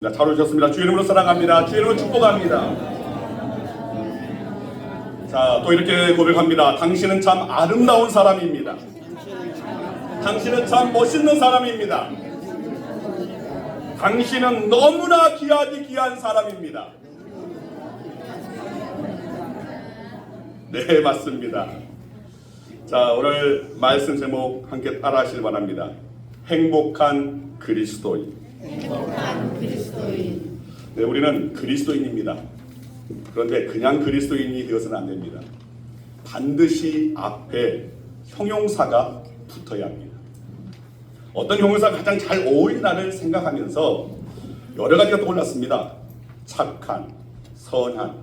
잘 오셨습니다. 주의 이름으로 사랑합니다. 주의 이름으로 축복합니다. 자, 또 이렇게 고백합니다. 당신은 참 아름다운 사람입니다. 당신은 참 멋있는 사람입니다. 당신은 너무나 귀하디 귀한 사람입니다. 네, 맞습니다. 자, 오늘 말씀 제목 함께 따라 하시길 바랍니다. 행복한 그리스도인. 행복한 그리스도인. 네, 우리는 그리스도인입니다. 그런데 그냥 그리스도인이 되어서는 안 됩니다. 반드시 앞에 형용사가 붙어야 합니다. 어떤 형용사가 가장 잘 어울리나를 생각하면서 여러 가지가 떠올랐습니다. 착한, 선한,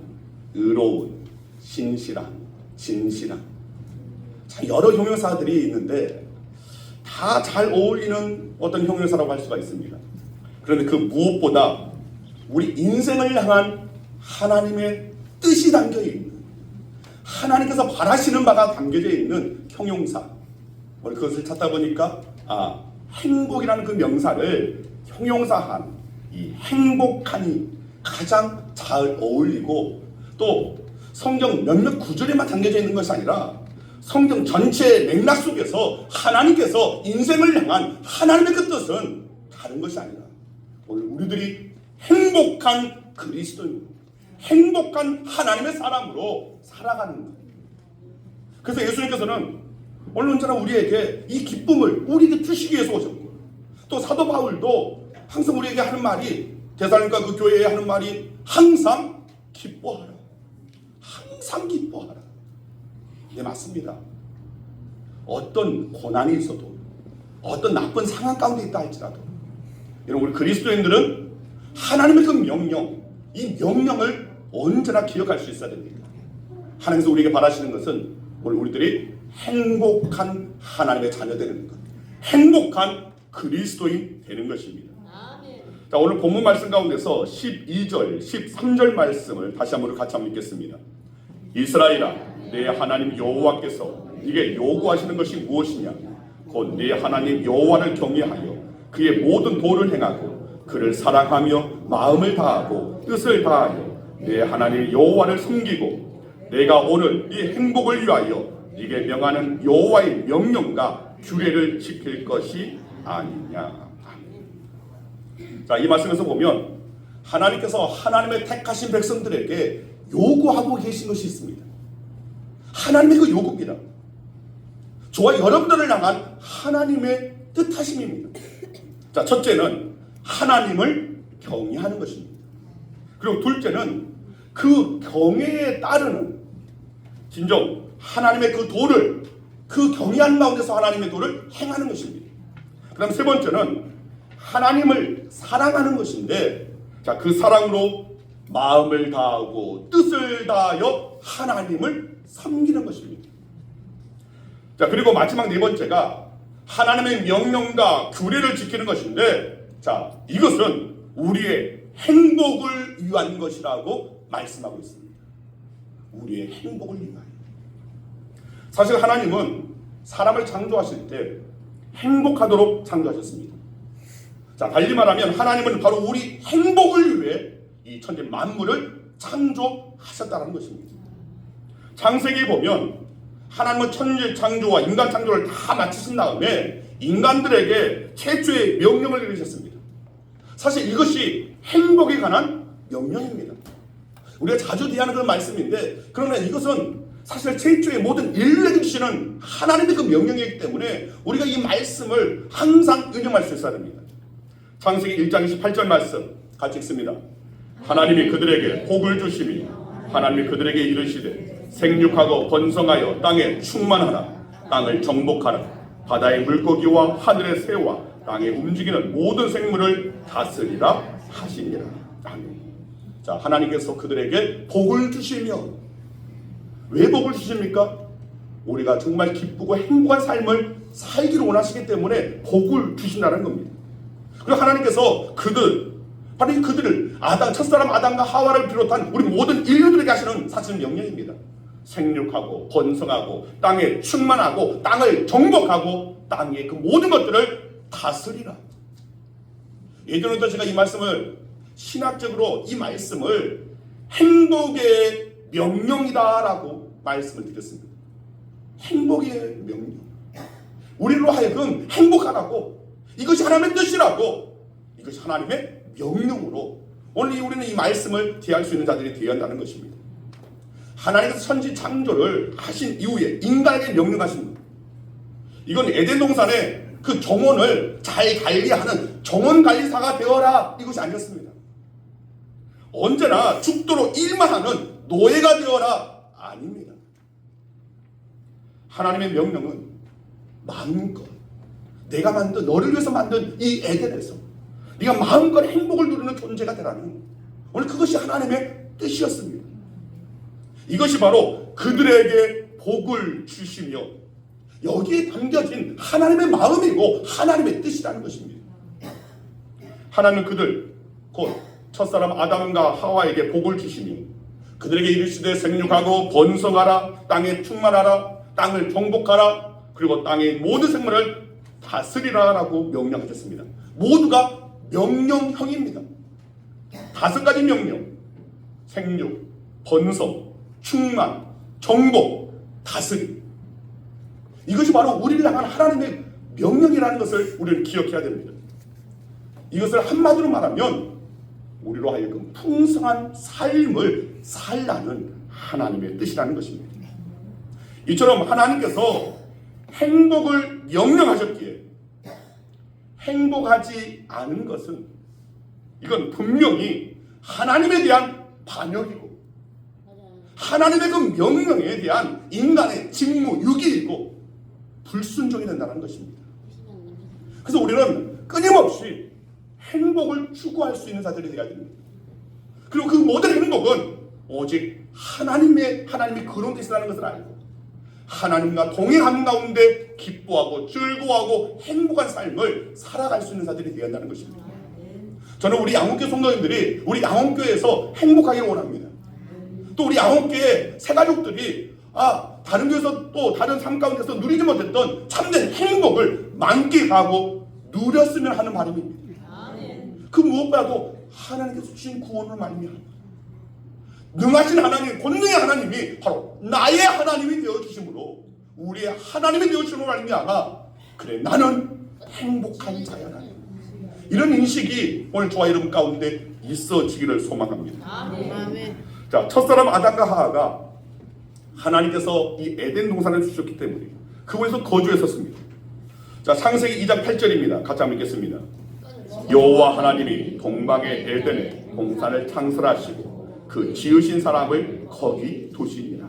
의로운, 신실한, 진실한. 참 여러 형용사들이 있는데 다 잘 어울리는 어떤 형용사라고 할 수가 있습니다. 그런데 그 무엇보다 우리 인생을 향한 하나님의 뜻이 담겨있는, 하나님께서 바라시는 바가 담겨져 있는 형용사. 우리 그것을 찾다 보니까 행복이라는 그 명사를 형용사한 이 행복한이 가장 잘 어울리고, 또 성경 몇몇 구절에만 담겨져 있는 것이 아니라 성경 전체의 맥락 속에서 하나님께서 인생을 향한 하나님의 그 뜻은 다른 것이 아니라 오늘 우리들이 행복한 그리스도인, 행복한 하나님의 사람으로 살아가는 거예요. 그래서 예수님께서는 오늘 언제나 우리에게 이 기쁨을 우리에게 주시기 위해서 오셨고, 또 사도 바울도 항상 우리에게 하는 말이, 데살로니가 그 교회에 하는 말이 항상 기뻐하라. 항상 기뻐하라. 네, 맞습니다. 어떤 고난이 있어도, 어떤 나쁜 상황 가운데 있다 할지라도, 여러분, 우리 그리스도인들은 하나님의 그 명령, 이 명령을 언제나 기억할 수 있어야 됩니다. 하나님께서 우리에게 바라시는 것은 오늘 우리들이 행복한 하나님의 자녀 되는 것, 행복한 그리스도인 되는 것입니다. 자, 오늘 본문 말씀 가운데서 12절, 13절 말씀을 다시 한번 같이 한번 읽겠습니다. 이스라엘아, 내 하나님 여호와께서 네게 요구하시는 것이 무엇이냐? 곧 네 하나님 여호와를 경외하여 그의 모든 도를 행하고 그를 사랑하며 마음을 다하고 뜻을 다하여 내 하나님 여호와를 섬기고 내가 오늘 네 행복을 위하여 네게 명하는 여호와의 명령과 규례를 지킬 것이 아니냐. 자, 이 말씀에서 보면 하나님께서 하나님의 택하신 백성들에게 요구하고 계신 것이 있습니다. 하나님의 그 요구입니다. 저와 여러분들을 향한 하나님의 뜻하심입니다. 자, 첫째는 하나님을 경외하는 것입니다. 그리고 둘째는 그 경외에 따르는 진정 하나님의 그 도를, 그 경외하는 가운데서 하나님의 도를 행하는 것입니다. 그 다음 세 번째는 하나님을 사랑하는 것인데, 자, 그 사랑으로 마음을 다하고 뜻을 다하여 하나님을 섬기는 것입니다. 자, 그리고 마지막 네 번째가 하나님의 명령과 규례를 지키는 것인데, 자, 이것은 우리의 행복을 위한 것이라고 말씀하고 있습니다. 우리의 행복을 위하여. 사실 하나님은 사람을 창조하실 때 행복하도록 창조하셨습니다. 자, 달리 말하면 하나님은 바로 우리 행복을 위해 이 천지 만물을 창조하셨다는 것입니다. 창세기에 보면 하나님은 천지 창조와 인간 창조를 다 마치신 다음에 인간들에게 최초의 명령을 내리셨습니다. 사실 이것이 행복에 관한 명령입니다. 우리가 자주 대하는 그런 말씀인데, 그러나 이것은 사실 최초의 모든 인류에게 주시는 하나님의 그 명령이기 때문에 우리가 이 말씀을 항상 인용할 수 있어야 됩니다. 창세기 1장 28절 말씀 같이 읽습니다. 하나님이 그들에게 복을 주시니 하나님이 그들에게 이르시되 생육하고 번성하여 땅에 충만하라. 땅을 정복하라. 바다의 물고기와 하늘의 새와 땅에 움직이는 모든 생물을 다스리라 하시니라. 아멘. 자, 하나님께서 그들에게 복을 주시며, 왜 복을 주십니까? 우리가 정말 기쁘고 행복한 삶을 살기를 원하시기 때문에 복을 주신다는 겁니다. 그리고 하나님께서 바로 그들을 첫사람 아담과 하와를 비롯한 우리 모든 인류들에게 하시는 사실 명령입니다. 생육하고 번성하고 땅에 충만하고 땅을 정복하고 땅의 그 모든 것들을 다스리라. 예전에도 제가 이 말씀을 신학적으로 이 말씀을 행복의 명령이다라고 말씀을 드렸습니다. 행복의 명령. 우리로 하여금 행복하라고, 이것이 하나님의 뜻이라고, 이것이 하나님의 명령으로 오늘 우리는 이 말씀을 대할 수 있는 자들이 되어야 한다는 것입니다. 하나님께서 천지 창조를 하신 이후에 인간에게 명령하신 것, 이건 에덴 동산의 그 정원을 잘 관리하는 정원관리사가 되어라, 이것이 아니었습니다. 언제나 죽도록 일만 하는 노예가 되어라, 아닙니다. 하나님의 명령은 마음껏 내가 만든, 너를 위해서 만든 이 에덴에서 네가 마음껏 행복을 누리는 존재가 되라는, 오늘 그것이 하나님의 뜻이었습니다. 이것이 바로 그들에게 복을 주시며 여기에 담겨진 하나님의 마음이고 하나님의 뜻이라는 것입니다. 하나님은 그들 곧 첫사람 아담과 하와에게 복을 주시며 그들에게 이르시되 생육하고 번성하라, 땅에 충만하라, 땅을 정복하라, 그리고 땅의 모든 생물을 다스리라 라고 명령하셨습니다. 모두가 명령형입니다. 5가지 명령: 생육, 번성, 충만, 정복, 다스림. 이것이 바로 우리를 향한 하나님의 명령이라는 것을 우리는 기억해야 됩니다. 이것을 한마디로 말하면 우리로 하여금 풍성한 삶을 살라는 하나님의 뜻이라는 것입니다. 이처럼 하나님께서 행복을 명령하셨기에 행복하지 않은 것은, 이건 분명히 하나님에 대한 반역이고 하나님의 그 명령에 대한 인간의 직무 유기이고 불순종이 된다는 것입니다. 그래서 우리는 끊임없이 행복을 추구할 수 있는 자들이 되어야 됩니다. 그리고 그 모든 행복은 오직 하나님이 그런 뜻이라는 것을 알고 하나님과 동행하는 가운데 기뻐하고 즐거워하고 행복한 삶을 살아갈 수 있는 자들이 되어야 한다는 것입니다. 저는 우리 양원교회 성도님들이 우리 양원교회에서 행복하기를 원합니다. 또 우리 양원교회 새가족들이 다른 교회에서 또 다른 삶 가운데서 누리지 못했던 참된 행복을 만끽하고 누렸으면 하는 바람입니다. 그 무엇보다도 하나님께서 주신 구원을 말미암아 능하신 하나님, 권능의 하나님이 바로 나의 하나님이 되어주심으로, 우리의 하나님이 되어주심으로 말미암아 그래 나는 행복한 자야, 이런 인식이 오늘 저와 여러분 가운데 있어지기를 소망합니다. 아멘. 자, 첫사람 아담과 하와가 하나님께서 이 에덴 동산을 주셨기 때문에 그곳에서 거주했었습니다. 자, 창세기 2장 8절입니다. 같이 한번 읽겠습니다. 여호와 하나님이 동방의 에덴에 동산을 창설하시고 그 지으신 사람을 거기 두시니라.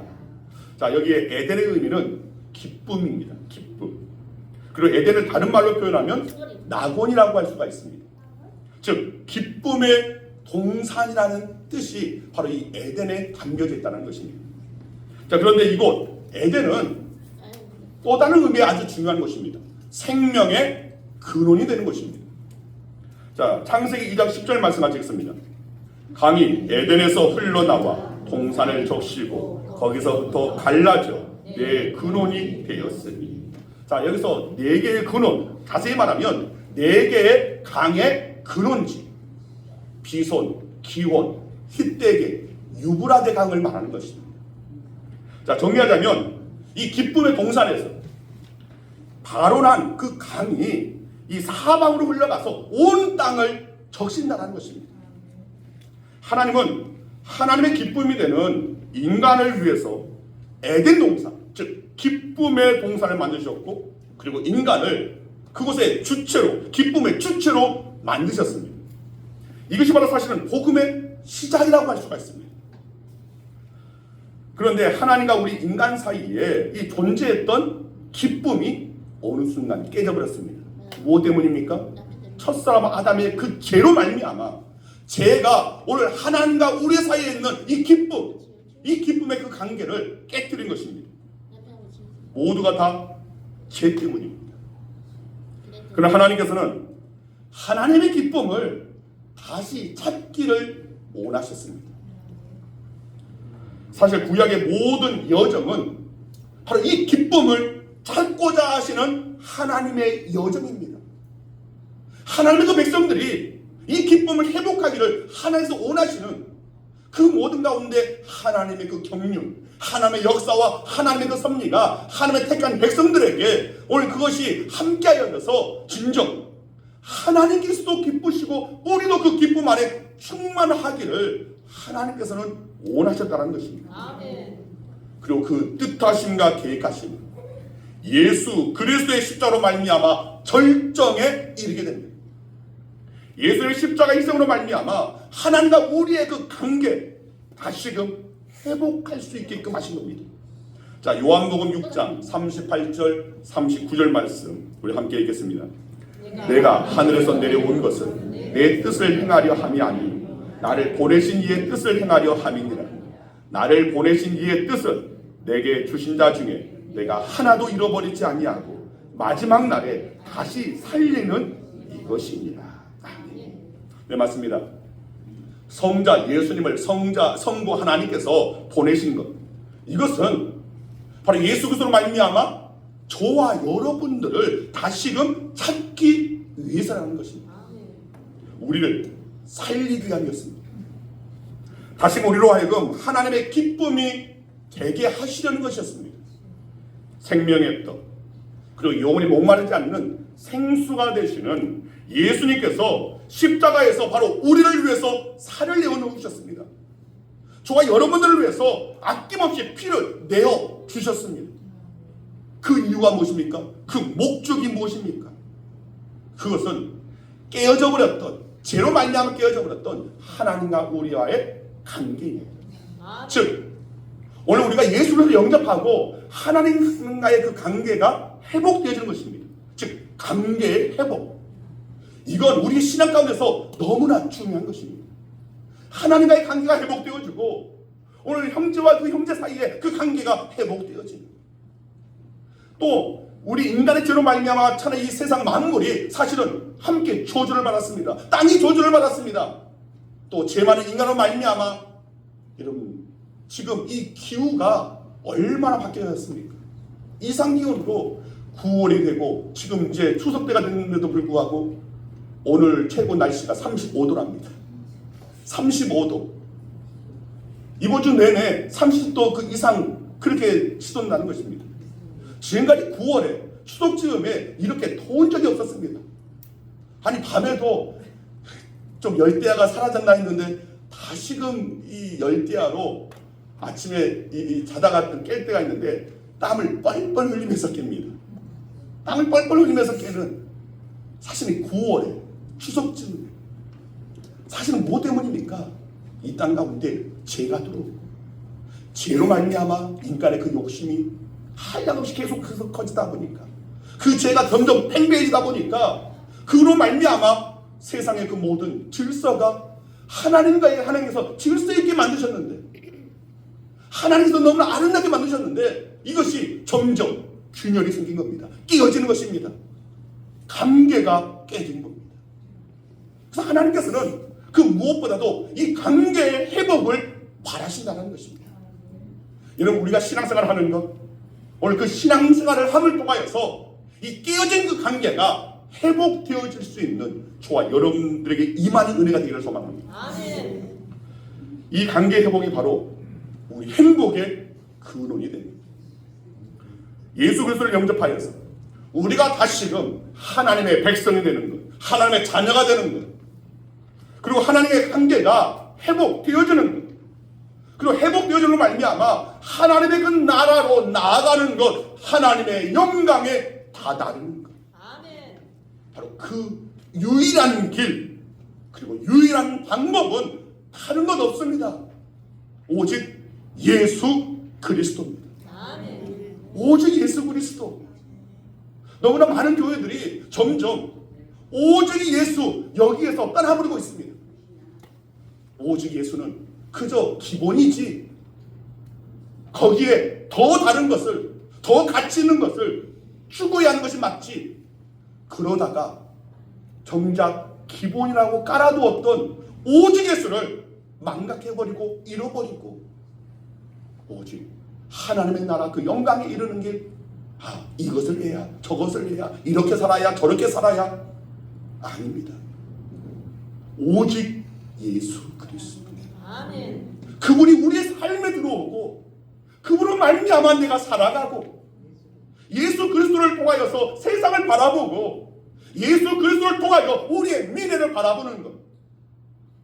자, 여기에 에덴의 의미는 기쁨입니다. 기쁨. 그리고 에덴을 다른 말로 표현하면 낙원이라고 할 수가 있습니다. 즉 기쁨의 동산이라는 뜻이 바로 이 에덴에 담겨져 있다는 것입니다. 자, 그런데 이곳 에덴은 또 다른 의미에 아주 중요한 것입니다. 생명의 근원이 되는 것입니다. 자, 창세기 2장 10절 말씀 같이 읽습니다. 강이 에덴에서 흘러나와 동산을 적시고 거기서부터 갈라져 네 근원이 되었으니. 자, 여기서 네 개의 근원, 자세히 말하면 네 개의 강의 근원지, 비손, 기혼, 히데계, 유브라데 강을 말하는 것입니다. 자, 정리하자면 이 기쁨의 동산에서 발원한 그 강이 이 사방으로 흘러가서 온 땅을 적신다는 것입니다. 하나님은 하나님의 기쁨이 되는 인간을 위해서 에덴 동산, 즉 기쁨의 동산을 만드셨고, 그리고 인간을 그곳의 주체로, 기쁨의 주체로 만드셨습니다. 이것이 바로 사실은 복음의 시작이라고 할 수가 있습니다. 그런데 하나님과 우리 인간 사이에 이 존재했던 기쁨이 어느 순간 깨져버렸습니다. 무엇 때문입니까? 첫사람 아담의 그 죄로 말미암아 죄가 오늘 하나님과 우리 사이에 있는 이 기쁨, 이 기쁨의 그 관계를 깨뜨린 것입니다. 모두가 다 죄 때문입니다. 그러나 하나님께서는 하나님의 기쁨을 다시 찾기를 원하셨습니다. 사실 구약의 모든 여정은 바로 이 기쁨을 찾고자 하시는 하나님의 여정입니다. 하나님의 그 백성들이 이 기쁨을 회복하기를 하나님께서 원하시는 그 모든 가운데 하나님의 그 경륜, 하나님의 역사와 하나님의 그 섭리가 하나님의 택한 백성들에게 오늘 그것이 함께하여서 진정 하나님께서도 기쁘시고 우리도 그 기쁨 안에 충만하기를 하나님께서는 원하셨다는 것입니다. 아멘. 그리고 그 뜻하심과 계획하심, 예수 그리스도의 십자가로 말미암아 절정에 이르게 됩니다. 예수의 십자가 희생으로 말미암아 하나님과 우리의 그 관계 다시금 회복할 수 있게끔 하신 겁니다. 자, 요한복음 6장 38절 39절 말씀 우리 함께 읽겠습니다. 내가 하늘에서 내려온 것은 내 뜻을 행하려 함이 아니 나를 보내신 이의 뜻을 행하려 함이니라. 나를 보내신 이의 뜻은 내게 주신 자 중에 내가 하나도 잃어버리지 아니하고 마지막 날에 다시 살리는 이것이니라. 네, 맞습니다. 성자 예수님을 성부 하나님께서 보내신 것, 이것은 바로 예수 그리스도로 말미암아 저와 여러분들을 다시금 찾기 위해서라는 것입니다. 우리를 살리기 위함이었습니다. 다시금 우리로 하여금 하나님의 기쁨이 되게 하시려는 것이었습니다. 생명의 떡, 그리고 영원히 목마르지 않는 생수가 되시는 예수님께서 십자가에서 바로 우리를 위해서 살을 내어놓으셨습니다. 저와 여러분들을 위해서 아낌없이 피를 내어 주셨습니다. 그 이유가 무엇입니까? 그 목적이 무엇입니까? 그것은 깨어져 버렸던, 죄로 말미암아 깨어져 버렸던 하나님과 우리와의 관계입니다. 즉 오늘 우리가 예수를 영접하고 하나님과의 그 관계가 회복되어지는 것입니다. 즉 관계의 회복, 이건 우리 신앙 가운데서 너무나 중요한 것입니다. 하나님과의 관계가 회복되어지고 오늘 형제와 그 형제 사이에 그 관계가 회복되어집니다. 또 우리 인간의 죄로 말미암아 차라리 이 세상 만물이 사실은 함께 저주를 받았습니다. 땅이 저주를 받았습니다. 또 죄 많은 인간으로 말미암아 여러분 지금 이 기후가 얼마나 바뀌어졌습니까? 이상기온으로 9월이 되고 지금 이제 추석 때가 됐는데도 불구하고 오늘 최고 날씨가 35도랍니다. 35도. 이번 주 내내 30도 그 이상 그렇게 치솟는다는 것입니다. 지금까지 9월에 추석 즈음에 이렇게 더운 적이 없었습니다. 아니 밤에도 좀 열대야가 사라졌나 했는데 다시금 이 열대야로 아침에 자다가 깰 때가 있는데 땀을 뻘뻘 흘리면서 깹니다. 땀을 뻘뻘 흘리면서 깨는 사실은 9월에 추석쯤 사실은 뭐 때문입니까? 이 땅 가운데 죄가 들어오고 죄로 말미암아 인간의 그 욕심이 한량없이 계속 커지다 보니까 그 죄가 점점 팽배해지다 보니까 그로 말미암아 세상의 그 모든 질서가 하나님께서 질서 있게 만드셨는데 하나님께서 너무나 아름답게 만드셨는데 이것이 점점 균열이 생긴 겁니다. 깨어지는 것입니다. 관계가 깨진 겁니다. 그래서 하나님께서는 그 무엇보다도 이 관계의 회복을 바라신다는 것입니다. 여러분 우리가 신앙생활을 하는 것, 오늘 그 신앙생활을 함을 통하여서 이 깨어진 그 관계가 회복되어질 수 있는 저와 여러분들에게 임하는 은혜가 되기를 소망합니다. 아멘. 이 관계 회복이 바로 우리 행복의 근원이 됩니다. 예수 그리스도를 영접하여서 우리가 다시금 하나님의 백성이 되는 것, 하나님의 자녀가 되는 것, 그리고 하나님의 관계가 회복되어지는 것, 그리고 회복되어지는 말미암아 하나님의 그 나라로 나아가는 것, 하나님의 영광에 다다르는 것. 아멘. 바로 그 유일한 길, 그리고 유일한 방법은 다른 것 없습니다. 오직 예수 그리스도입니다. 아멘. 오직 예수 그리스도. 너무나 많은 교회들이 점점 오직 예수 여기에서 떠나버리고 있습니다. 오직 예수는 그저 기본이지 거기에 더 다른 것을, 더 가치 있는 것을 추구해야 하는 것이 맞지, 그러다가 정작 기본이라고 깔아두었던 오직 예수를 망각해버리고 잃어버리고 오직 하나님의 나라 그 영광에 이르는 길, 이것을 해야 저것을 해야 이렇게 살아야 저렇게 살아야, 아닙니다. 오직 예수 그리스도. 아멘. 그분이 우리의 삶에 들어오고 그분으로 말미암아 내가 살아가고 예수 그리스도를 통하여서 세상을 바라보고 예수 그리스도를 통하여 우리의 미래를 바라보는 것,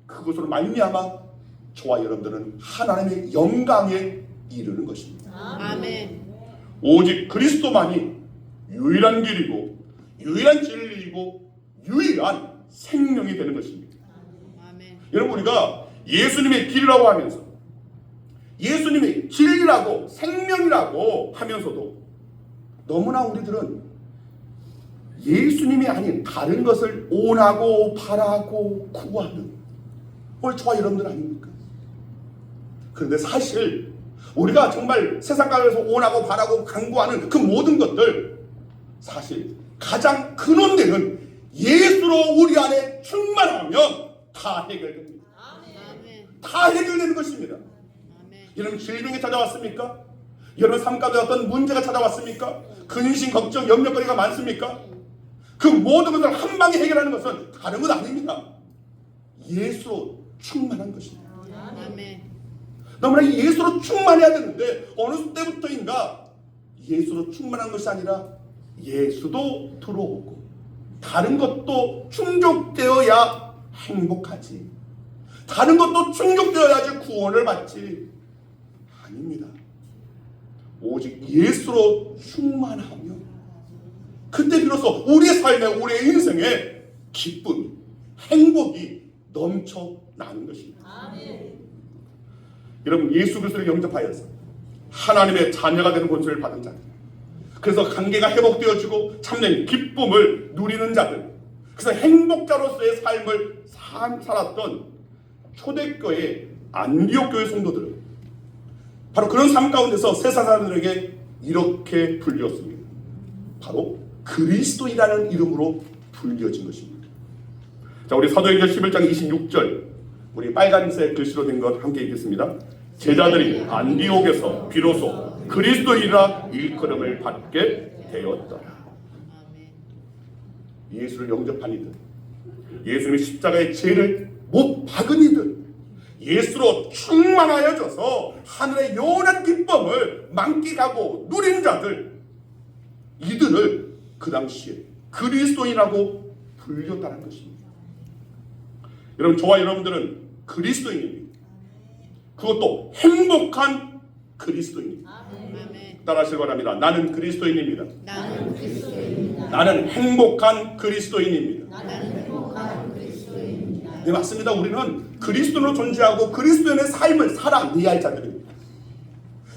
그것으로 말미암아 저와 여러분들은 하나님의 영광에 이르는 것입니다. 아멘. 오직 그리스도만이 유일한 길이고 유일한 진리이고 유일한 생명이 되는 것입니다. 아멘. 여러분, 우리가 예수님의 길이라고 하면서 예수님의 진리라고 생명이라고 하면서도 너무나 우리들은 예수님이 아닌 다른 것을 원하고 바라고 구하는 오늘 저와 여러분들 아닙니까? 그런데 사실 우리가 정말 세상 가운데서 원하고 바라고 간구하는 그 모든 것들, 사실 가장 근원되는 예수로 우리 안에 충만하면 다 해결됩니다. 아멘. 다 해결되는 것입니다. 아멘. 여러분, 질병이 찾아왔습니까? 여러분 삶 가운데 어떤 문제가 찾아왔습니까? 근심, 걱정, 염려거리가 많습니까? 그 모든 것을 한 방에 해결하는 것은 다른 것 아닙니다. 예수로 충만한 것입니다. 아멘. 너무나 이 예수로 충만해야 되는데 어느 때부터인가 예수로 충만한 것이 아니라 예수도 들어오고 다른 것도 충족되어야 행복하지, 다른 것도 충족되어야지 구원을 받지, 아닙니다. 오직 예수로 충만하며 그때 비로소 우리의 삶에, 우리의 인생에 기쁨, 행복이 넘쳐나는 것입니다. 아멘. 여러분, 예수 그리스도를 영접하여서 하나님의 자녀가 되는 권세를 받은 자들, 그래서 관계가 회복되어지고 참된 기쁨을 누리는 자들, 그래서 행복자로서의 삶을 살았던 초대교회 안디옥 교회 성도들은 바로 그런 삶 가운데서 세상 사람들에게 이렇게 불렸습니다. 바로 그리스도이라는 이름으로 불려진 것입니다. 자, 우리 사도행전 11장 26절, 우리 빨간색 글씨로 된 것 함께 읽겠습니다. 제자들이 안디옥에서 비로소 그리스도이라 일컬음을 받게 되었더라. 아멘. 예수를 영접한 이들, 예수님의 십자가의 죄를 못 박은 이들, 예수로 충만하여져서 하늘의 영원한 기쁨을 만끽하고 누리는 자들, 이들을 그 당시에 그리스도인이라고 불렸다는 것입니다. 여러분, 저와 여러분들은 그리스도인입니다. 그것도 행복한 그리스도인입니다. 아멘. 따라하시기 바랍니다. 나는 그리스도인입니다. 나는 그리스도인이다. 나는 행복한 그리스도인입니다. 나는 행복한 그리스도인이다. 네, 맞습니다. 우리는 그리스도로 존재하고 그리스도인의 삶을 살아내야 할 자들입니다.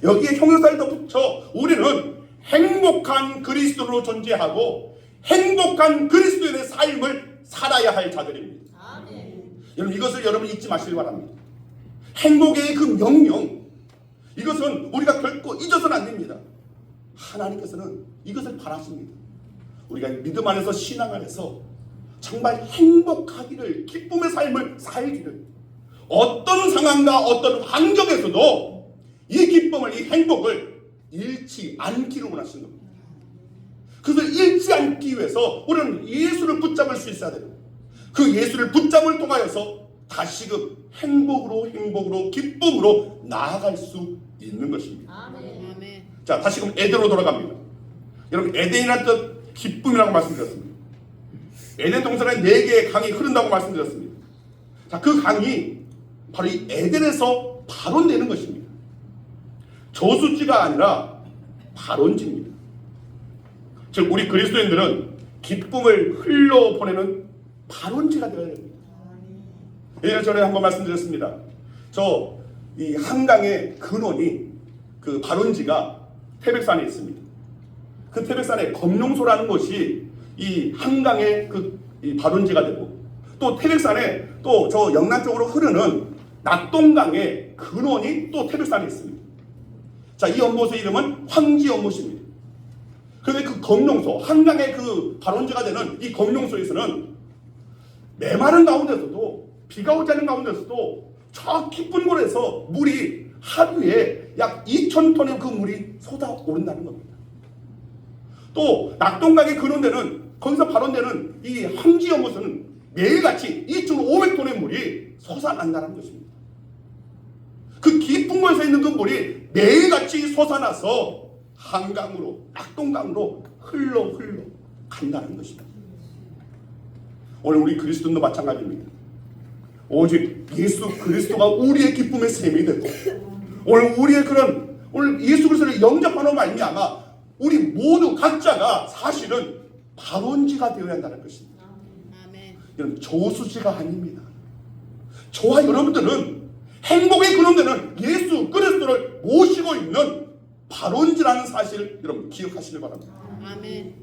여기에 형용사를 더 붙여 우리는 행복한 그리스도로 존재하고 행복한 그리스도인의 삶을 살아야 할 자들입니다. 아멘. 여러분, 이것을 여러분 잊지 마시기 바랍니다. 행복의 그 명령, 이것은 우리가 결코 잊어서는 안 됩니다. 하나님께서는 이것을 바라십니다. 우리가 믿음 안에서, 신앙 안에서 정말 행복하기를, 기쁨의 삶을 살기를, 어떤 상황과 어떤 환경에서도 이 기쁨을, 이 행복을 잃지 않기를 원하시는 겁니다. 그래서 잃지 않기 위해서 우리는 예수를 붙잡을 수 있어야 돼요. 그 예수를 붙잡을 통하여서 다시금 행복으로 기쁨으로 나아갈 수 있는 것입니다. 아멘. 아멘. 자, 다시금 에덴으로 돌아갑니다. 여러분, 에덴이란 뜻 기쁨이라고 말씀드렸습니다. 에덴 동산에 4개의 강이 흐른다고 말씀드렸습니다. 자, 그 강이 바로 이 에덴에서 발원되는 것입니다. 저수지가 아니라 발원지입니다. 즉, 우리 그리스도인들은 기쁨을 흘러보내는 발원지가 되어야 됩니다. 예전에 전에 한번 말씀드렸습니다. 이 한강의 근원이, 그 발원지가 태백산에 있습니다. 그 태백산에 검룡소라는 곳이 이 한강의 이 발원지가 되고, 또 태백산에 또 저 영남 쪽으로 흐르는 낙동강의 근원이 또 태백산에 있습니다. 자, 이 연못의 이름은 황지연못입니다. 그런데 그 검룡소, 한강의 그 발원지가 되는 이 검룡소에서는 메마른 가운데서도, 비가 오지 않는 가운데서도 저 깊은 곳에서 물이 하루에 약 2,000톤의 그 물이 쏟아오른다는 겁니다. 또 낙동강의 근원되는, 거기서 발원되는 이 황지연못은 매일같이 2,500톤의 물이 솟아난다는 것입니다. 그 깊은 곳에 있는 그 물이 매일같이 솟아나서 한강으로, 낙동강으로 흘러 간다는 것입니다. 오늘 우리 그리스도인도 마찬가지입니다. 오직 예수 그리스도가 우리의 기쁨의 샘이 되고, 오늘 예수 그리스도를 영접하는 말미암아 우리 모두 각자가 사실은 발원지가 되어야 한다는 것입니다. 아멘. 여러분, 저수지가 아닙니다. 저와 여러분들은 행복의 근원되는 예수 그리스도를 모시고 있는 발원지라는 사실을 여러분 기억하시길 바랍니다. 아멘.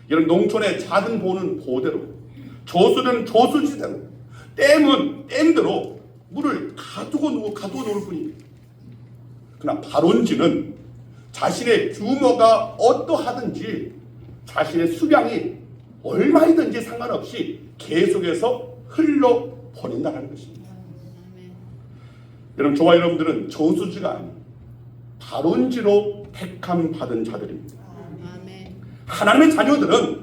여러분, 농촌의 작은 보는 보대로, 저수는 저수지대로, 댐은 댐대로 물을 가두고 놓을 뿐입니다. 그러나 발원지는 자신의 규모가 어떠하든지 자신의 수량이 얼마이든지 상관없이 계속해서 흘러버린다는 것입니다. 아멘. 여러분, 저와 여러분들은 저수지가 아닌 발원지로 택함 받은 자들입니다. 아멘. 하나님의 자녀들은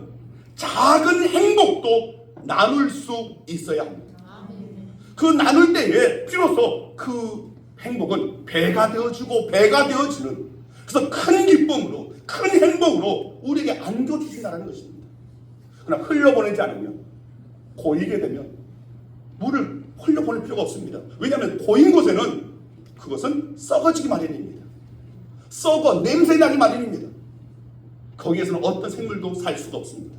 작은 행복도 나눌 수 있어야 합니다. 그 나눌 때에 비로소 그 행복은 배가 되어지고 배가 되어지는, 그래서 큰 기쁨으로, 큰 행복으로 우리에게 안겨주신다는 것입니다. 그러나 흘려보내지 않으면, 고이게 되면 물을 흘려보낼 필요가 없습니다. 왜냐하면 고인 곳에는 그것은 썩어지기 마련입니다. 썩어 냄새나기 마련입니다. 거기에서는 어떤 생물도 살 수가 없습니다.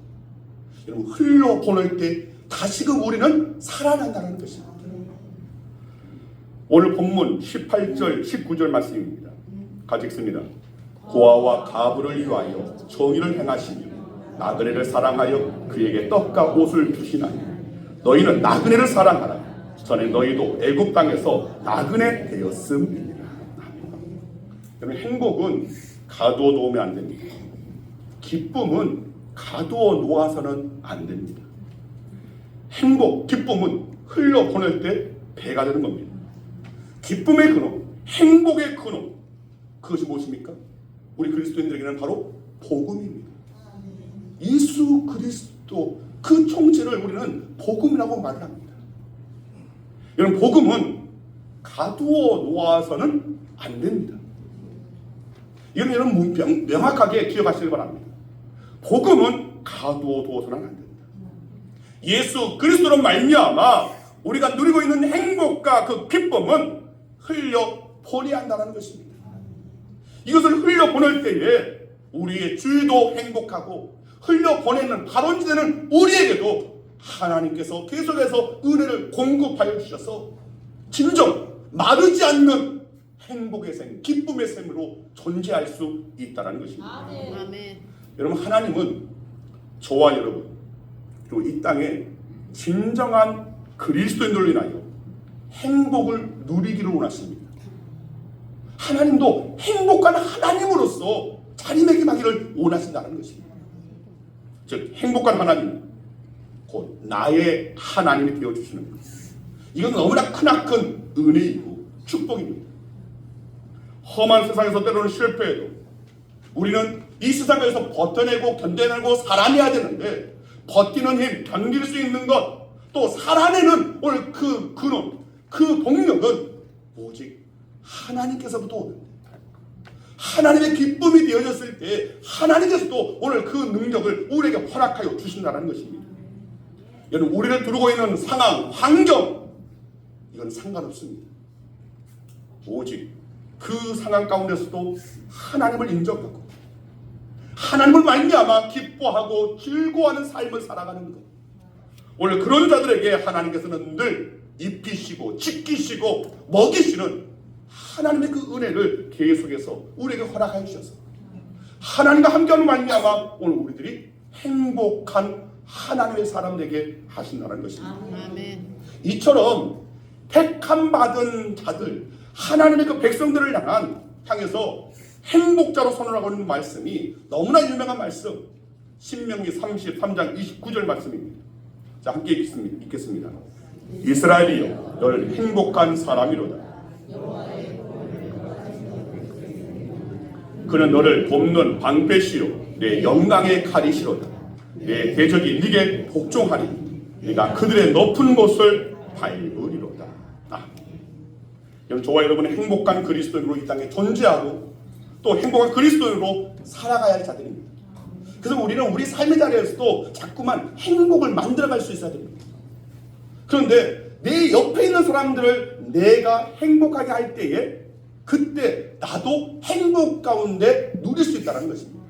여러분, 흘려보낼 때 다시금 우리는 살아난다는 것입니다. 오늘 본문 18절 19절 말씀입니다. 같이 읽습니다. 고아와 가부를 위하여 정의를 행하시며 나그네를 사랑하여 그에게 떡과 옷을 주시나니 너희는 나그네를 사랑하라. 전에 너희도 애굽 땅에서 나그네 되었음이니라. 여러분, 행복은 가두어 놓으면 안 됩니다. 기쁨은 가두어 놓아서는 안 됩니다. 행복, 기쁨은 흘려보낼 때 배가 되는 겁니다. 기쁨의 근원, 행복의 근원, 그것이 무엇입니까? 우리 그리스도인들에게는 바로 복음입니다. 예수 그리스도 그 총체를 우리는 복음이라고 말을 합니다. 여러분, 복음은 가두어 놓아서는 안 됩니다. 이건 여러분 명확하게 기억하시기 바랍니다. 복음은 가두어 두어서는 안 됩니다. 예수 그리스도로 말미암아 우리가 누리고 있는 행복과 그 기쁨은 흘려보내야 한다는 것입니다. 이것을 흘려보낼 때에 우리의 주위도 행복하고 흘려보내는 발원지되는 우리에게도 하나님께서 계속해서 은혜를 공급하여 주셔서 진정 마르지 않는 행복의 샘, 기쁨의 샘으로 존재할 수 있다는 것입니다. 아멘. 여러분, 하나님은 저와 여러분 그리고 이 땅에 진정한 그리스도인들로 인하여 행복을 누리기를 원하십니다. 하나님도 행복한 하나님으로서 자리매김하기를 원하신다는 것입니다. 즉, 행복한 하나님, 곧 나의 하나님이 되어주시는 것. 이건 너무나 크나큰 은혜이고 축복입니다. 험한 세상에서 때로는 실패해도 우리는 이 세상에서 버텨내고 견뎌내고 살아내야 되는데, 버티는 힘, 견딜 수 있는 것, 또 살아내는 오늘 그 근원, 그 동력은 오직 하나님께서부터 오는, 하나님의 기쁨이 되어졌을 때 하나님께서도 오늘 그 능력을 우리에게 허락하여 주신다는 것입니다. 여러분, 우리를 두르고 있는 상황, 환경, 이건 상관없습니다. 오직 그 상황 가운데서도 하나님을 인정하고 하나님을 말미암아 기뻐하고 즐거워하는 삶을 살아가는 것. 오늘 그런 자들에게 하나님께서는 늘 입히시고 지키시고 먹이시는 하나님의 그 은혜를 계속해서 우리에게 허락해 주셔서 하나님과 함께하는 말미암아 오늘 우리들이 행복한 하나님의 사람에게 하신다는 것입니다. 아멘. 이처럼 택함 받은 자들, 하나님의 그 백성들을 향해서 행복자로 선언하고 있는 말씀이 너무나 유명한 말씀, 신명기 33장 29절 말씀입니다. 자, 함께 읽겠습니다. 이스라엘이여, 널 행복한 사람이로다. 그는 너를 돕는 방패시요 내 영광의 칼이시로다. 내 대적이 네게 복종하리. 네가 그들의 높은 곳을 밟으리로다. 저와 여러분은 행복한 그리스도인으로 이 땅에 존재하고 또 행복한 그리스도인으로 살아가야 할 자들입니다. 그래서 우리는 우리 삶의 자리에서도 자꾸만 행복을 만들어갈 수 있어야 됩니다. 그런데 내 옆에 있는 사람들을 내가 행복하게 할 때에 그때 나도 행복 가운데 누릴 수 있다는 것입니다.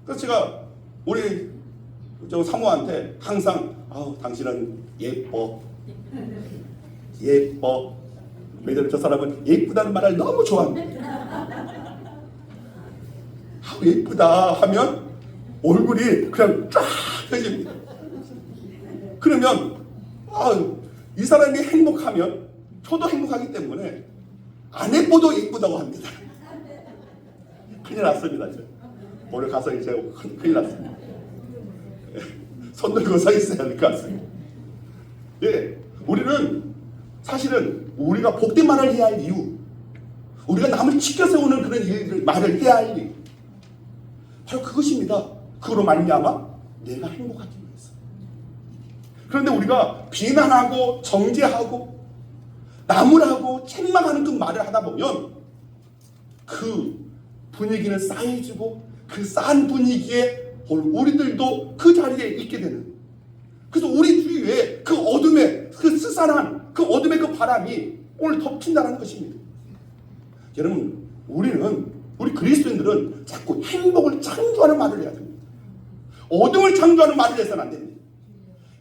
그래서 제가 우리 사모한테 항상 당신은 예뻐. 왜냐면 저 사람은 예쁘다는 말을 너무 좋아합니다. 예쁘다 하면 얼굴이 그냥 쫙 펴집니다. 그러면 이 사람이 행복하면 저도 행복하기 때문에 안 예뻐도 예쁘다고 합니다. 큰일 났습니다. 오늘 가서 이제 큰일 났습니다. 손 들고 서 있어야 할 것 같습니다. 우리는 사실은 우리가 복된 말을 해야 할 이유, 우리가 남을 지켜 세우는 그런 일들 말을 해야 할 이유, 바로 그것입니다. 그거로 말미암아 내가 행복하기 위해서. 그런데 우리가 비난하고 정죄하고 나무라고 책망하는 그 말을 하다 보면 그 분위기는 싸해지고 그 싸한 분위기에 우리들도 그 자리에 있게 되는, 그래서 우리 주위에 그 어둠의 그 스산한 그 어둠의 그 바람이 오늘 덮친다는 것입니다. 여러분, 우리 그리스도인들은 자꾸 행복을 창조하는 말을 해야 됩니다. 어둠을 창조하는 말을 해서는 안 됩니다.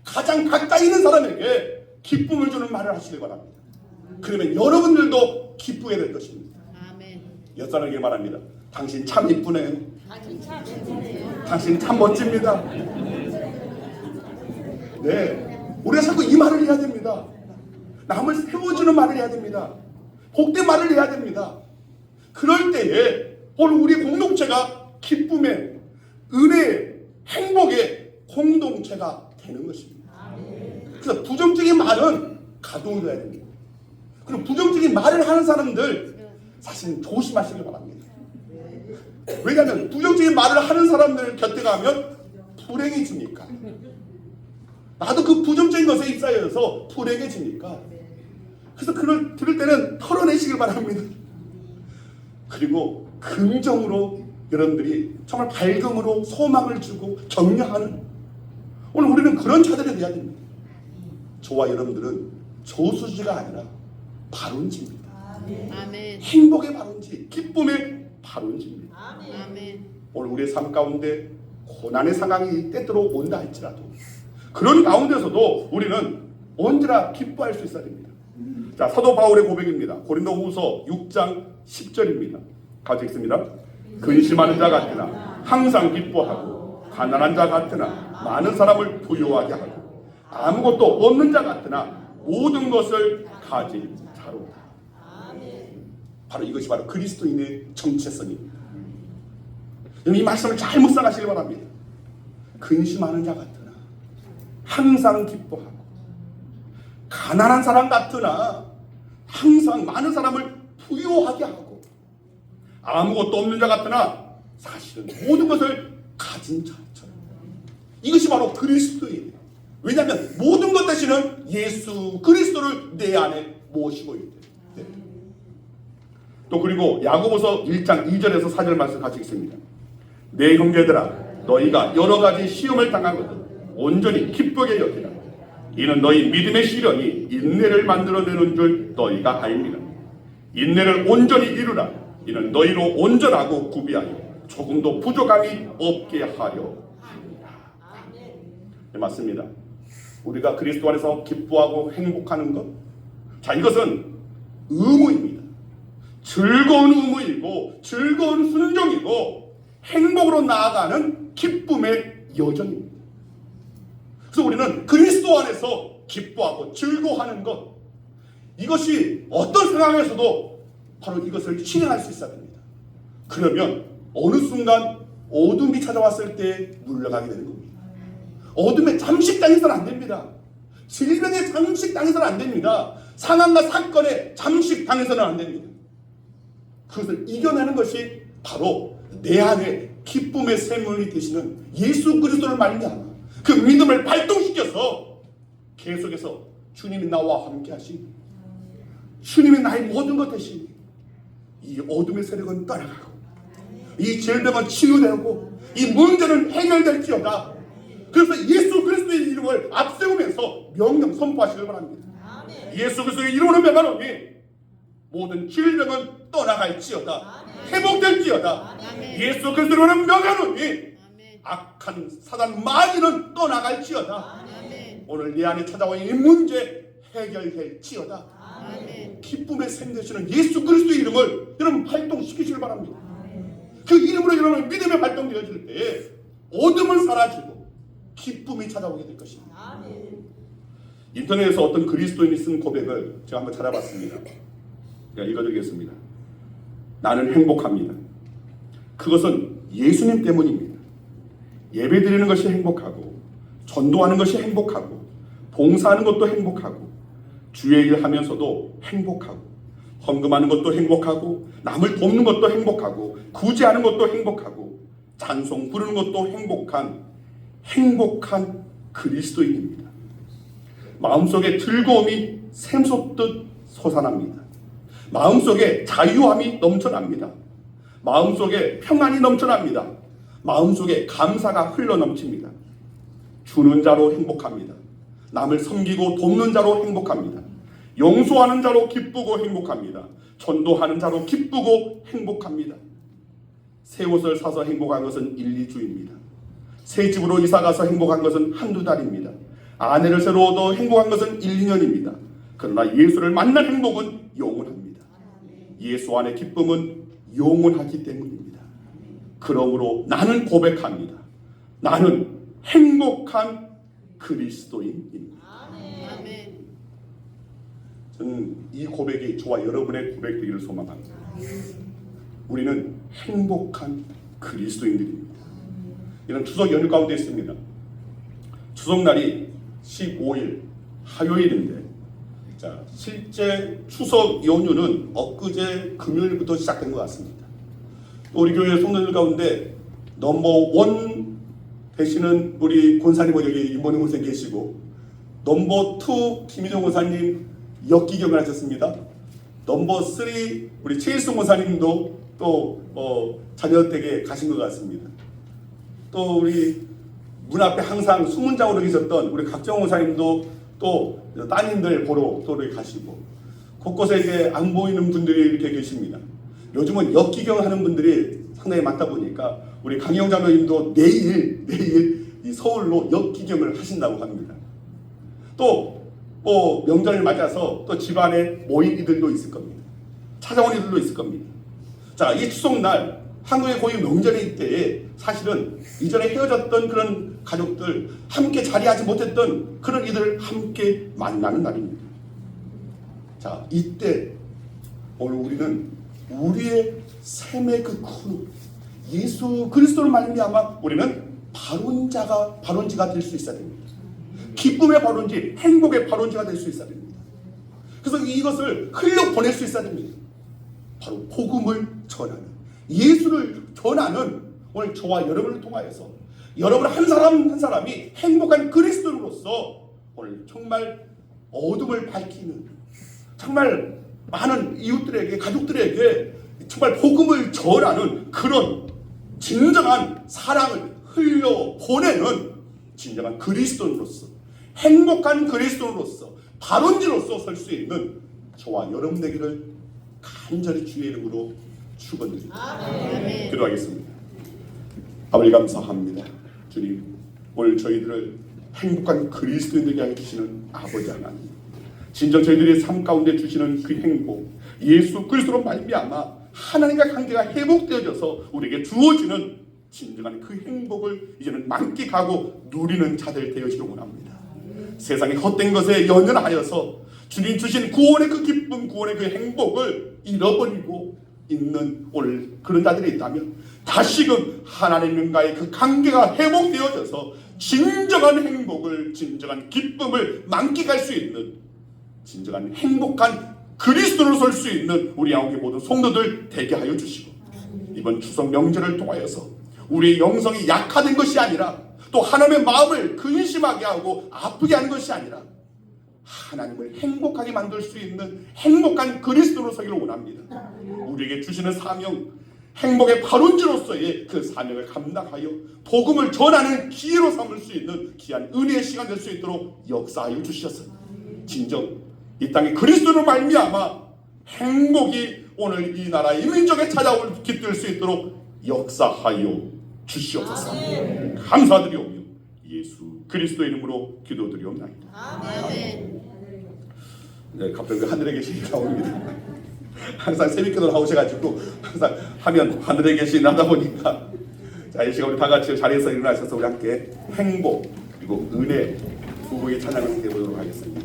가장 가까이 있는 사람에게 기쁨을 주는 말을 하시길 바랍니다. 그러면 여러분들도 기쁘게 될 것입니다. 아멘. 옆사람에게 말합니다. 당신 참 이쁘네요. 당신 참 예쁘네요. 당신 참 멋집니다. 우리가 자꾸 이 말을 해야 됩니다. 남을 세워주는 말을 해야 됩니다. 복된 말을 해야 됩니다. 그럴 때에 오늘 우리 공동체가 기쁨의, 은혜의, 행복의 공동체가 되는 것입니다. 그래서 부정적인 말은 가둬둬야 됩니다. 그리고 부정적인 말을 하는 사람들 사실 조심하시길 바랍니다. 왜냐하면 부정적인 말을 하는 사람들 곁에 가면 불행해지니까. 나도 그 부정적인 것에 휩싸여서 불행해지니까. 그래서 그걸 들을 때는 털어내시길 바랍니다. 그리고 긍정으로 여러분들이 정말 밝음으로 소망을 주고 격려하는, 오늘 우리는 그런 자들이 돼야 됩니다. 저와 여러분들은 저수지가 아니라 발원지입니다. 아멘. 행복의 발원지, 기쁨의 발원지입니다. 아멘. 오늘 우리의 삶 가운데 고난의 상황이 때때로 온다 할지라도 그런 가운데서도 우리는 언제나 기뻐할 수 있어야 됩니다. 자, 사도 바울의 고백입니다. 고린도후서 6장 10절입니다. 같이 읽습니다. 근심하는 자 같으나 항상 기뻐하고, 가난한 자 같으나 많은 사람을 부유하게 하고, 아무것도 없는 자 같으나 모든 것을 가진 자로다. 바로 이것이 바로 그리스도인의 정체성입니다. 이 말씀을 잘 묵상하시기 바랍니다. 근심하는 자 같으나 항상 기뻐하고, 가난한 사람 같으나 항상 많은 사람을 부유하게 하고, 아무것도 없는 자 같으나 사실은 모든 것을 가진 자처럼. 이것이 바로 그리스도예요. 왜냐하면 모든 것 대신은 예수 그리스도를 내 안에 모시고 있기 때문에. 또 그리고 야고보서 1장 2절에서 4절 말씀 같이 읽습니다. 내 형제들아, 너희가 여러 가지 시험을 당하거든 온전히 기쁘게 여기라. 이는 너희 믿음의 시련이 인내를 만들어내는 줄 너희가 알미라. 인내를 온전히 이루라. 이는 너희로 온전하고 구비하여 조금도 부족함이 없게 하려 합니다. 네, 맞습니다. 우리가 그리스도 안에서 기뻐하고 행복하는 것, 자, 이것은 의무입니다. 즐거운 의무이고 즐거운 순종이고 행복으로 나아가는 기쁨의 여정입니다. 그래서 우리는 그리스도 안에서 기뻐하고 즐거워하는 것, 이것이 어떤 상황에서도 바로 이것을 실행할 수 있어야 됩니다. 그러면 어느 순간 어둠이 찾아왔을 때 물러가게 되는 겁니다. 어둠에 잠식당해서는 안 됩니다. 질병에 잠식당해서는 안 됩니다. 상황과 사건에 잠식당해서는 안 됩니다. 그것을 이겨내는 것이 바로 내 안에 기쁨의 샘물이 되시는 예수 그리스도를 말미암아 그 믿음을 발동시켜서 계속해서 주님이 나와 함께 하시니 주님이 나의 모든 것 되시니 이 어둠의 세력은 떠나가고 이 질병은 치유되고 이 문제는 해결될지어다. 그래서 예수 그리스도의 이름을 앞세우면서 명령 선포하시길 바랍니다. 예수 그리스도의 이름으로 명하노니 모든 질병은 떠나갈지어다. 회복될지어다. 예수 그리스도로 명하노니 악한 사단 마귀는 떠나갈지어다. 오늘 내 안에 찾아와 이 문제 해결될지어다. 기쁨의 샘 되시는 예수 그리스도의 이름을 여러분 발동시키시길 바랍니다. 그 이름으로 여러분 믿음의 발동되어질 때에 어둠은 사라지고 기쁨이 찾아오게 될 것입니다. 인터넷에서 어떤 그리스도인이 쓴 고백을 제가 한번 찾아봤습니다. 제가 읽어드리겠습니다. 나는 행복합니다. 그것은 예수님 때문입니다. 예배드리는 것이 행복하고 전도하는 것이 행복하고 봉사하는 것도 행복하고 주의 일 하면서도 행복하고 헌금하는 것도 행복하고 남을 돕는 것도 행복하고 구제하는 것도 행복하고 찬송 부르는 것도 행복한 그리스도인입니다. 마음속에 즐거움이 샘솟듯 솟아납니다. 마음속에 자유함이 넘쳐납니다. 마음속에 평안이 넘쳐납니다. 마음속에 감사가 흘러넘칩니다. 주는 자로 행복합니다. 남을 섬기고 돕는 자로 행복합니다. 용서하는 자로 기쁘고 행복합니다. 전도하는 자로 기쁘고 행복합니다. 새 옷을 사서 행복한 것은 1, 2주입니다. 새 집으로 이사가서 행복한 것은 한두 달입니다. 아내를 새로 얻어 행복한 것은 1, 2년입니다. 그러나 예수를 만난 행복은 영원합니다. 예수 안의 기쁨은 영원하기 때문입니다. 그러므로 나는 고백합니다. 나는 행복한 그리스도인입니다. 저는 이 고백이 저와 여러분의 고백 되기를 소망합니다. 우리는 행복한 그리스도인들입니다. 이런 추석 연휴 가운데 있습니다. 추석날이 15일 화요일인데, 자, 실제 추석 연휴는 엊그제 금요일부터 시작된 것 같습니다. 또 우리 교회 성도들 가운데 넘버 1 되시는 우리 권사님 여기 임원희 권사님 계시고, 넘버 2 김희정 권사님 역기경을 하셨습니다. 넘버 3 우리 최일승 권사님도 또 자녀 댁에 가신 것 같습니다. 또 우리 문 앞에 항상 수문장으로 계셨던 우리 각정 권사님도 또 따님들 보러 또 이렇게 가시고, 곳곳에 이제 안 보이는 분들이 이렇게 계십니다. 요즘은 역기경 하는 분들이 상당히 많다 보니까 우리 강영 자매님도 내일 이 서울로 역기경을 하신다고 합니다. 또 명절을 맞아서 또 집안에 모인 이들도 있을 겁니다. 찾아온 이들도 있을 겁니다. 자, 이 추석날 한국의 고유 명절일 때에 사실은 이전에 헤어졌던 그런 가족들, 함께 자리하지 못했던 그런 이들을 함께 만나는 날입니다. 자, 이때 오늘 우리는 우리의 삶의 그 큰 예수 그리스도를 말미암아 우리는 발원지가 될 수 있어야 됩니다. 기쁨의 발원지, 행복의 발원지가 될 수 있어야 됩니다. 그래서 이것을 흘려보낼 수 있어야 됩니다. 바로 복음을 전하는, 예수를 전하는 오늘 저와 여러분을 통하여서 여러분 한 사람 한 사람이 행복한 그리스도인으로서 오늘 정말 어둠을 밝히는, 정말 많은 이웃들에게, 가족들에게 정말 복음을 전하는 그런 진정한 사랑을 흘려보내는 진정한 그리스도인으로서, 행복한 그리스도인으로서, 발원지로서 설 수 있는 저와 여러분 되기를 간절히 주의 이름으로 축원드립니다. 기도하겠습니다. 아버지 감사합니다. 주님, 오늘 저희들을 행복한 그리스도인들에게 하여 주시는 아버지 하나님, 진정 저희들의 삶 가운데 주시는 그 행복, 예수 그리스도로 말미암아 하나님과 관계가 회복되어져서 우리에게 주어지는 진정한 그 행복을 이제는 만끽하고 누리는 자들 되어지길 원합니다. 세상의 헛된 것에 연연하여서 주님 주신 구원의 그 기쁨, 구원의 그 행복을 잃어버리고 있는 오늘 그런 자들이 있다면 다시금 하나님과의 그 관계가 회복되어져서 진정한 행복을, 진정한 기쁨을 만끽할 수 있는 진정한 행복한 그리스도로 설 수 있는 우리 한국의 모든 성도들 되게 하여 주시고, 이번 추석 명절을 통하여서 우리의 영성이 약화된 것이 아니라 또 하나님의 마음을 근심하게 하고 아프게 하는 것이 아니라 하나님을 행복하게 만들 수 있는 행복한 그리스도로 서기를 원합니다. 우리에게 주시는 사명, 행복의 발원지로서의 그 사명을 감당하여 복음을 전하는 기회로 삼을 수 있는 귀한 은혜의 시간 될 수 있도록 역사하여 주셔서 진정 이 땅에 그리스도로 말미암아 행복이 오늘 이 나라 이 민족에 찾아올 깃들 수 있도록 역사하여 주시옵소서. 감사드리오며 예수 그리스도의 이름으로 기도드리옵나이다. 아멘. 네, 갑자기 하늘에 계신 나옵니다. 항상 새벽기도를 하셔가지고 항상 하면 하늘에 계신 나다 보니까 자, 이 시간 우리 다 같이 자리에서 일어나셔서 우리 함께 행복 그리고 은혜 두 분의 찬양을 드려보도록 하겠습니다.